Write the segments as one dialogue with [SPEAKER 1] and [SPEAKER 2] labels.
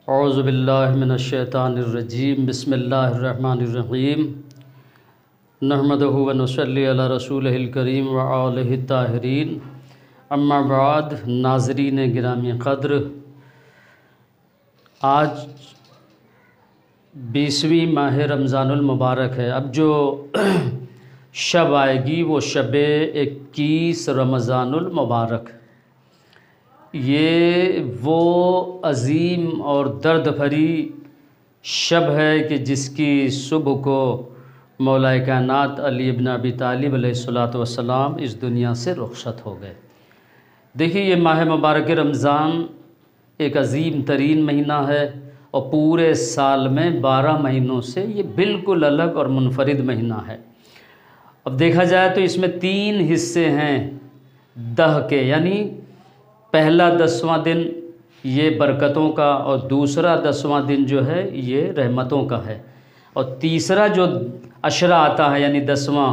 [SPEAKER 1] اعوذ باللہ من الشیطان الرجیم بسم اللہ الرحمن الرحیم نحمدہ و نصلی علی رسولہ الکریم و آلہ الطاہرین اما بعد۔ ناظرین گرامی قدر، آج 20ویں ماہ رمضان المبارک ہے۔ اب جو شب آئے گی وہ شب 21 رمضان المبارک، یہ وہ عظیم اور درد بھری شب ہے کہ جس کی صبح کو مولا کائنات علی ابن ابی طالب علیہ السلام اس دنیا سے رخصت ہو گئے۔ دیکھیے، یہ ماہ مبارک رمضان ایک عظیم ترین مہینہ ہے اور پورے سال میں 12 مہینوں سے یہ بالکل الگ اور منفرد مہینہ ہے۔ اب دیکھا جائے تو اس میں 3 حصے ہیں 10 کے، یعنی پہلا 10واں دن یہ برکتوں کا، اور دوسرا 10واں دن جو ہے یہ رحمتوں کا ہے، اور تیسرا جو عشرہ آتا ہے یعنی 10واں،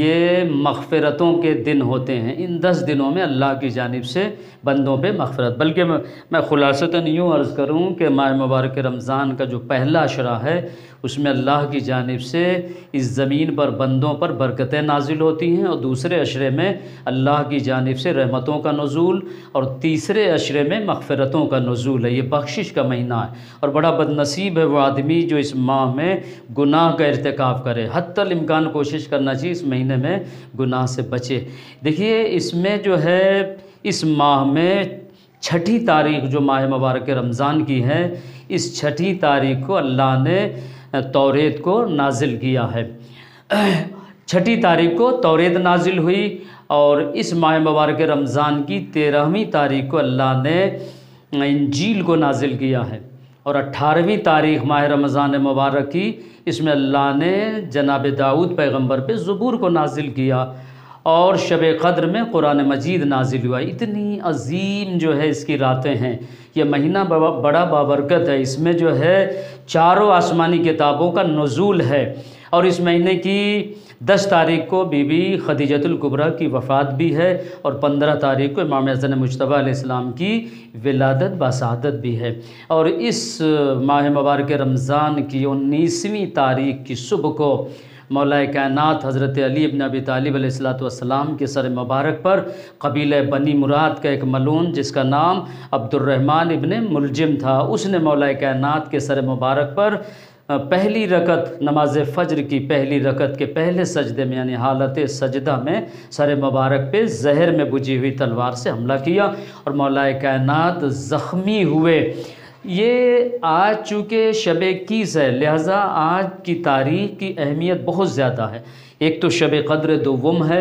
[SPEAKER 1] یہ مغفرتوں کے دن ہوتے ہیں۔ ان 10 دنوں میں اللہ کی جانب سے بندوں پہ مغفرت، بلکہ میں خلاصتاً یوں عرض کروں کہ ماہ مبارک رمضان کا جو پہلا عشرہ ہے اس میں اللہ کی جانب سے اس زمین پر بندوں پر برکتیں نازل ہوتی ہیں، اور دوسرے عشرے میں اللہ کی جانب سے رحمتوں کا نزول، اور تیسرے عشرے میں مغفرتوں کا نزول ہے۔ یہ بخشش کا مہینہ ہے، اور بڑا بد نصیب ہے وہ آدمی جو اس ماہ میں گناہ کا ارتکاب کرے۔ حتی الامکان کوشش کرنا چاہیے اس مہینے میں گناہ سے بچے۔ دیکھیے، اس میں جو ہے اس ماہ میں 6ٹھی تاریخ جو ماہ مبارک رمضان کی ہے، اس 6ٹھی تاریخ کو اللہ نے توریت کو نازل کیا ہے۔ 6ٹھی تاریخ کو توریت نازل ہوئی، اور اس ماہ مبارک رمضان کی 13ویں تاریخ کو اللہ نے انجیل کو نازل کیا ہے، اور 18ویں تاریخ ماہ رمضان مبارک کی اس میں اللہ نے جناب داؤد پیغمبر پہ زبور کو نازل کیا، اور شب قدر میں قرآن مجید نازل ہوا۔ اتنی عظیم جو ہے اس کی راتیں ہیں۔ یہ مہینہ بڑا بابرکت ہے، اس میں جو ہے 4 آسمانی کتابوں کا نزول ہے، اور اس مہینے کی 10 تاریخ کو بی بی خدیجۃ الکبریٰ کی وفات بھی ہے، اور 15 تاریخ کو امام حسن مجتبیٰ علیہ السلام کی ولادت بسعادت بھی ہے۔ اور اس ماہ مبارک رمضان کی 19ویں تاریخ کی صبح کو مولا کائنات حضرت علی ابن ابی طالب علیہ السلام کے سر مبارک پر قبیلہ بنی مراد کا ایک ملعون جس کا نام عبد الرحمن ابن ملجم تھا، اس نے مولا کائنات کے سر مبارک پر پہلی رکعت نماز فجر کی پہلی رکعت کے پہلے سجدے میں، یعنی حالت سجدہ میں، سر مبارک پہ زہر میں بجھی ہوئی تلوار سے حملہ کیا، اور مولا کائنات زخمی ہوئے۔ یہ آج چونکہ شب 21 ہے، لہٰذا آج کی تاریخ کی اہمیت بہت زیادہ ہے۔ ایک تو شب قدر دوم ہے،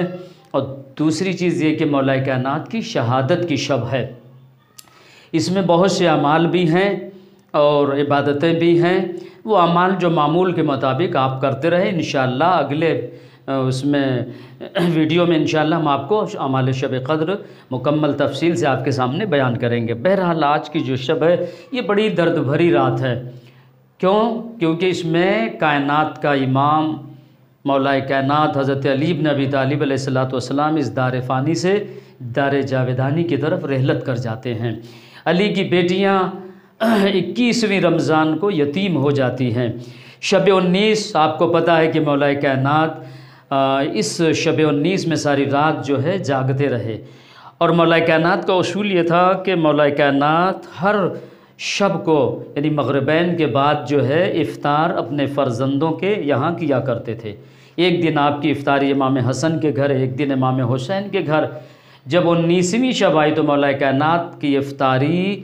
[SPEAKER 1] اور دوسری چیز یہ کہ مولا کائنات کی شہادت کی شب ہے۔ اس میں بہت سے اعمال بھی ہیں اور عبادتیں بھی ہیں۔ وہ اعمال جو معمول کے مطابق آپ کرتے رہے، انشاءاللہ اگلے اس میں ویڈیو میں انشاءاللہ ہم آپ کو اعمال شب قدر مکمل تفصیل سے آپ کے سامنے بیان کریں گے۔ بہرحال آج کی جو شب ہے یہ بڑی درد بھری رات ہے۔ کیونکہ اس میں کائنات کا امام مولا کائنات حضرت علی بن ابی طالب علیہ السلام اس دار فانی سے دار جاودانی کی طرف رحلت کر جاتے ہیں۔ علی کی بیٹیاں 21ویں رمضان کو یتیم ہو جاتی ہیں۔ شب 19 آپ کو پتہ ہے کہ مولا کائنات اس شب 19 میں ساری رات جو ہے جاگتے رہے، اور مولا کائنات کا اصول یہ تھا کہ مولا کائنات ہر شب کو یعنی مغربین کے بعد جو ہے افطار اپنے فرزندوں کے یہاں کیا کرتے تھے۔ ایک دن آپ کی افطاری امام حسن کے گھر، ایک دن امام حسین کے گھر۔ جب 19ویں شب آئی تو مولا کائنات کی افطاری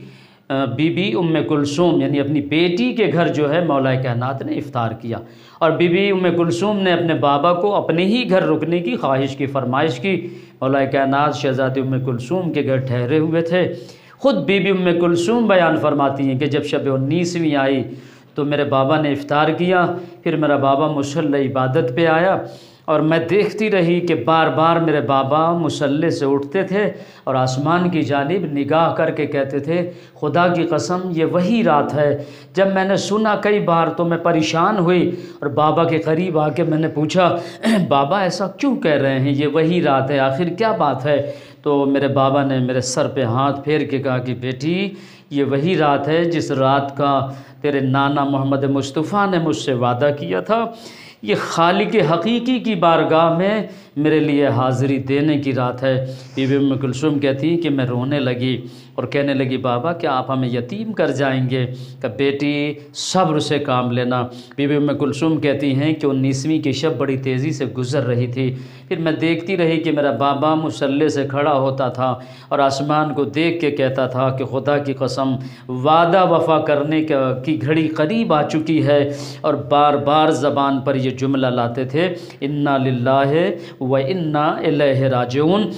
[SPEAKER 1] بی بی ام کلثوم یعنی اپنی بیٹی کے گھر جو ہے مولا کائنات نے افطار کیا، اور بی بی ام کلثوم نے اپنے بابا کو اپنے ہی گھر رکنے کی خواہش کی، فرمائش کی۔ مولا کائنات شہزادی ام کلثوم کے گھر ٹھہرے ہوئے تھے۔ خود بی بی ام کلثوم بیان فرماتی ہیں کہ جب شب 19ویں آئی تو میرے بابا نے افطار کیا، پھر میرا بابا مصلی عبادت پہ آیا، اور میں دیکھتی رہی کہ بار بار میرے بابا مصلی سے اٹھتے تھے اور آسمان کی جانب نگاہ کر کے کہتے تھے خدا کی قسم یہ وہی رات ہے۔ جب میں نے سنا کئی بار تو میں پریشان ہوئی اور بابا کے قریب آ کے میں نے پوچھا بابا ایسا کیوں کہہ رہے ہیں، یہ وہی رات ہے، آخر کیا بات ہے؟ تو میرے بابا نے میرے سر پہ ہاتھ پھیر کے کہا کہ بیٹی یہ وہی رات ہے جس رات کا تیرے نانا محمد مصطفیٰ نے مجھ سے وعدہ کیا تھا۔ یہ خالق حقیقی کی بارگاہ میں میرے لیے حاضری دینے کی رات ہے۔ بی بی ام کلثوم کہتی کہ میں رونے لگی اور کہنے لگی بابا کیا آپ ہمیں یتیم کر جائیں گے؟ کہ بیٹی صبر سے کام لینا۔ بی بی ام کلثوم کہتی ہیں کہ 19ویں کی شب بڑی تیزی سے گزر رہی تھی، پھر میں دیکھتی رہی کہ میرا بابا مصلی سے کھڑا ہوتا تھا اور آسمان کو دیکھ کے کہتا تھا کہ خدا کی قسم وعدہ وفا کرنے کی گھڑی قریب آ چکی ہے، اور بار بار زبان پر یہ جملہ لاتے تھے انا للہ و انا الیہ راجعون۔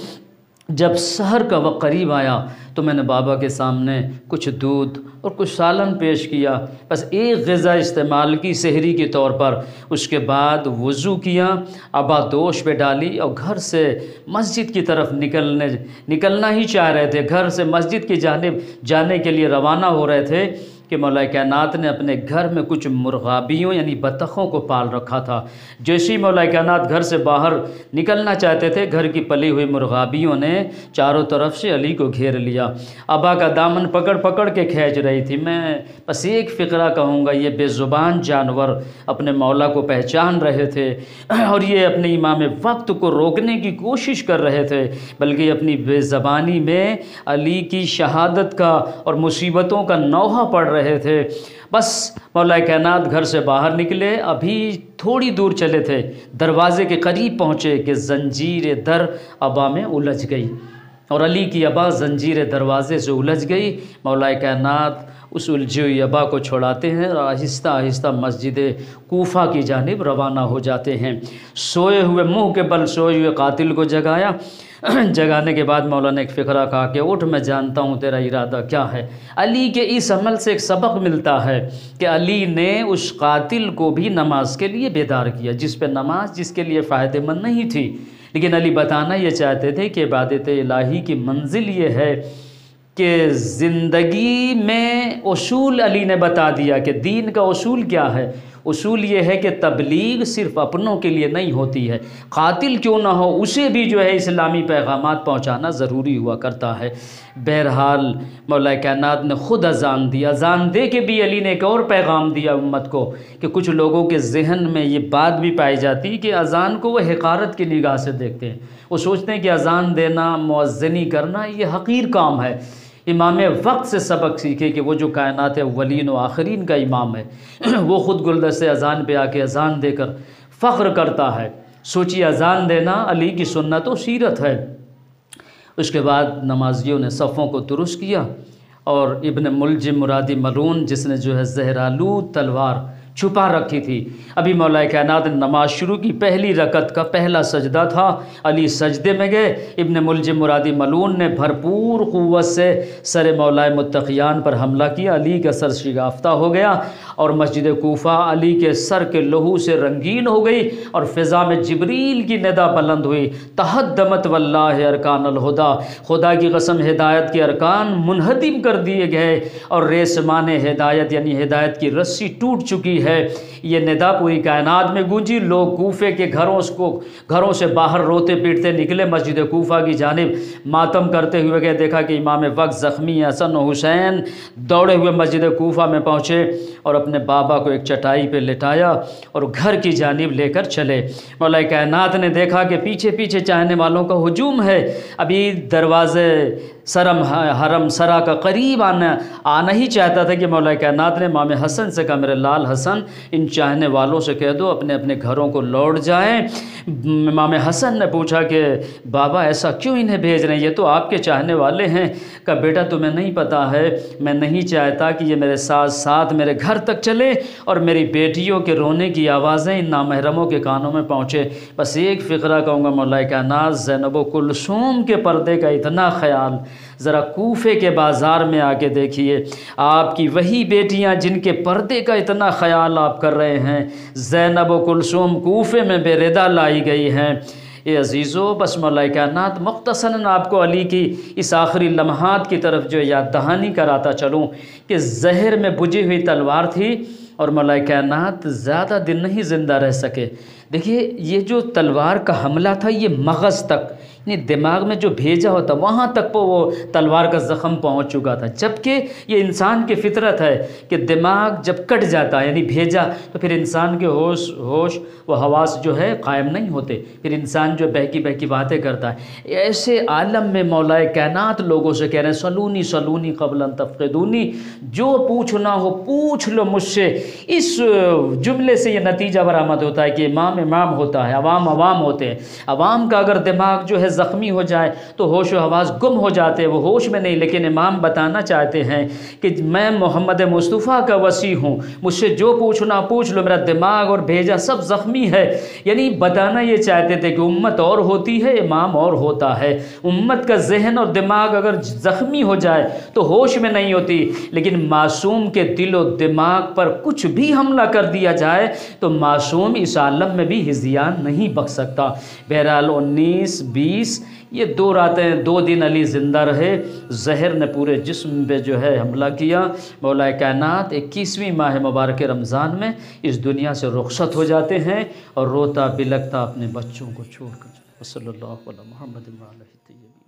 [SPEAKER 1] جب سحر کا وقت قریب آیا تو میں نے بابا کے سامنے کچھ دودھ اور کچھ سالن پیش کیا، بس ایک غذا استعمال کی سحری کے طور پر۔ اس کے بعد وضو کیا، ابا دوش پہ ڈالی اور گھر سے مسجد کی طرف نکلنا ہی چاہ رہے تھے، گھر سے مسجد کی جانب جانے کے لیے روانہ ہو رہے تھے کہ مولا کائنات نے اپنے گھر میں کچھ مرغابیوں یعنی بطخوں کو پال رکھا تھا۔ جیسے ہی مولا کائنات گھر سے باہر نکلنا چاہتے تھے، گھر کی پلی ہوئی مرغابیوں نے چاروں طرف سے علی کو گھیر لیا، ابا کا دامن پکڑ پکڑ کے کھینچ رہی تھی۔ میں بس ایک فقرہ کہوں گا، یہ بے زبان جانور اپنے مولا کو پہچان رہے تھے اور یہ اپنے امام وقت کو روکنے کی کوشش کر رہے تھے، بلکہ اپنی بے زبانی میں علی کی شہادت کا اور مصیبتوں کا نوحہ پڑھ رہے تھے۔ بس مولا کائنات گھر سے باہر نکلے، ابھی تھوڑی دور چلے تھے، دروازے کے قریب پہنچے کہ زنجیر در ابا میں الجھ گئی اور علی کی ابا زنجیر دروازے سے الجھ گئی۔ مولا کائنات اس الجھی ہوئی ابا کو چھڑاتے ہیں اور آہستہ آہستہ مسجد کوفہ کی جانب روانہ ہو جاتے ہیں۔ سوئے ہوئے منہ کے بل سوئے ہوئے قاتل کو جگایا، جگانے کے بعد مولا نے ایک فقرہ کہا کہ اٹھ میں جانتا ہوں تیرا ارادہ کیا ہے۔ علی کے اس عمل سے ایک سبق ملتا ہے کہ علی نے اس قاتل کو بھی نماز کے لیے بیدار کیا، جس پہ نماز جس کے لیے فائدہ مند نہیں تھی، لیکن علی بتانا یہ چاہتے تھے کہ عبادت الہی کی منزل یہ ہے کہ زندگی میں اصول علی نے بتا دیا کہ دین کا اصول کیا ہے۔ اصول یہ ہے کہ تبلیغ صرف اپنوں کے لیے نہیں ہوتی ہے، قاتل کیوں نہ ہو اسے بھی جو ہے اسلامی پیغامات پہنچانا ضروری ہوا کرتا ہے۔ بہرحال مولا کائنات نے خود اذان دی، اذان دے کے بھی علی نے ایک اور پیغام دیا امت کو کہ کچھ لوگوں کے ذہن میں یہ بات بھی پائی جاتی کہ اذان کو وہ حقارت کی نگاہ سے دیکھتے ہیں، وہ سوچتے ہیں کہ اذان دینا، مؤذنی کرنا یہ حقیر کام ہے۔ امام وقت سے سبق سیکھے کہ وہ جو کائنات اولین و آخرین کا امام ہے، وہ خود گلدستِ اذان پہ آ کے اذان دے کر فخر کرتا ہے۔ سوچیے اذان دینا علی کی سنت و سیرت ہے۔ اس کے بعد نمازیوں نے صفوں کو درست کیا اور ابن ملجم مرادی ملون جس نے جو ہے زہرآلود تلوار چھپا رکھی تھی، ابھی مولا کائنات نے نماز شروع کی، پہلی رکعت کا پہلا سجدہ تھا، علی سجدے میں گئے، ابن ملجم مرادی ملون نے بھرپور قوت سے سر مولا متقیان پر حملہ کیا، علی کا سر شگافتہ ہو گیا اور مسجد کوفہ علی کے سر کے لہو سے رنگین ہو گئی اور فضا میں جبریل کی ندا بلند ہوئی، تہدمت واللہ ارکان الہدا، خدا کی قسم ہدایت کے ارکان منہدم کر دیے گئے اور ریسمان ہدایت یعنی ہدایت کی رسی ٹوٹ چکی ہے۔ یہ ندا پوری کائنات میں گونجی، لوگ کوفے کے گھروں سے باہر روتے پیٹتے نکلے، مسجد کوفہ کی جانب ماتم کرتے ہوئے گئے، دیکھا کہ امام وقت زخمی حسن و حسین دوڑے ہوئے مسجد کوفہ میں پہنچے اور اپنے بابا کو ایک چٹائی پہ لٹایا اور گھر کی جانب لے کر چلے۔ مولا کائنات نے دیکھا کہ پیچھے پیچھے چاہنے والوں کا ہجوم ہے، ابھی دروازے حرم سرا کا قریب آنا ہی چاہتا تھا کہ مولا کائنات نے امام حسن سے کہا میرے لال حسن ان چاہنے والوں سے کہہ دو اپنے اپنے گھروں کو لوٹ جائیں۔ امام حسن نے پوچھا کہ بابا ایسا کیوں انہیں بھیج رہے ہیں، یہ تو آپ کے چاہنے والے ہیں۔ کہا بیٹا تمہیں نہیں پتہ ہے، میں نہیں چاہتا کہ یہ میرے ساتھ ساتھ میرے گھر تک چلے اور میری بیٹیوں کے رونے کی آوازیں ان نامحرموں کے کانوں میں پہنچے۔ بس ایک فقرہ کہوں گا، مولا کائنات زینب و کلثوم کے پردے کا اتنا خیال، ذرا کوفے کے بازار میں آ کے دیکھیے، آپ کی وہی بیٹیاں جن کے پردے کا اتنا خیال آپ کر رہے ہیں، زینب و کلثوم کوفے میں بے ردا لائی گئی ہیں۔ اے عزیزو، بس مولا کائنات مختصراً آپ کو علی کی اس آخری لمحات کی طرف جو یاد دہانی کراتا چلوں کہ زہر میں بجھی ہوئی تلوار تھی اور مولا کائنات زیادہ دن نہیں زندہ رہ سکے۔ دیکھیے، یہ جو تلوار کا حملہ تھا یہ مغز تک، یعنی دماغ میں جو بھیجا ہوتا وہاں تک وہ تلوار کا زخم پہنچ چکا تھا، جبکہ یہ انسان کی فطرت ہے کہ دماغ جب کٹ جاتا ہے یعنی بھیجا تو پھر انسان کے ہوش و حواس جو ہے قائم نہیں ہوتے، پھر انسان جو بہکی بہکی باتیں کرتا ہے۔ ایسے عالم میں مولا کائنات لوگوں سے کہہ رہے ہیں سلونی سلونی قبل ان تفقدونی، جو پوچھنا ہو پوچھ لو مجھ سے۔ اس جملے سے یہ نتیجہ برآمد ہوتا ہے کہ امام ہوتا ہے، عوام ہوتے ہیں۔ عوام کا اگر دماغ جو ہے زخمی ہو جائے تو ہوش و حواس گم ہو جاتے ہیں، وہ ہوش میں نہیں، لیکن امام بتانا چاہتے ہیں کہ میں محمد مصطفیٰ کا وصی ہوں، مجھ سے جو پوچھنا پوچھ لو، میرا دماغ اور بھیجا سب زخمی ہے۔ یعنی بتانا یہ چاہتے تھے کہ امت اور ہوتی ہے، امام اور ہوتا ہے۔ امت کا ذہن اور دماغ اگر زخمی ہو جائے تو ہوش میں نہیں ہوتی، لیکن معصوم کے دل و دماغ پر کچھ بھی حملہ کر دیا جائے تو معصوم اس عالم میں بھی ہذیان نہیں بک سکتا۔ بہرحال 19 20 یہ 2 راتیں 2 دن علی زندہ رہے، زہر نے پورے جسم پہ جو ہے حملہ کیا۔ مولا کائنات 21ویں ماہ مبارک رمضان میں اس دنیا سے رخصت ہو جاتے ہیں اور روتا بلکتا اپنے بچوں کو چھوڑ کر۔ صلی اللہ علیہ محمد و علیہ وسلم۔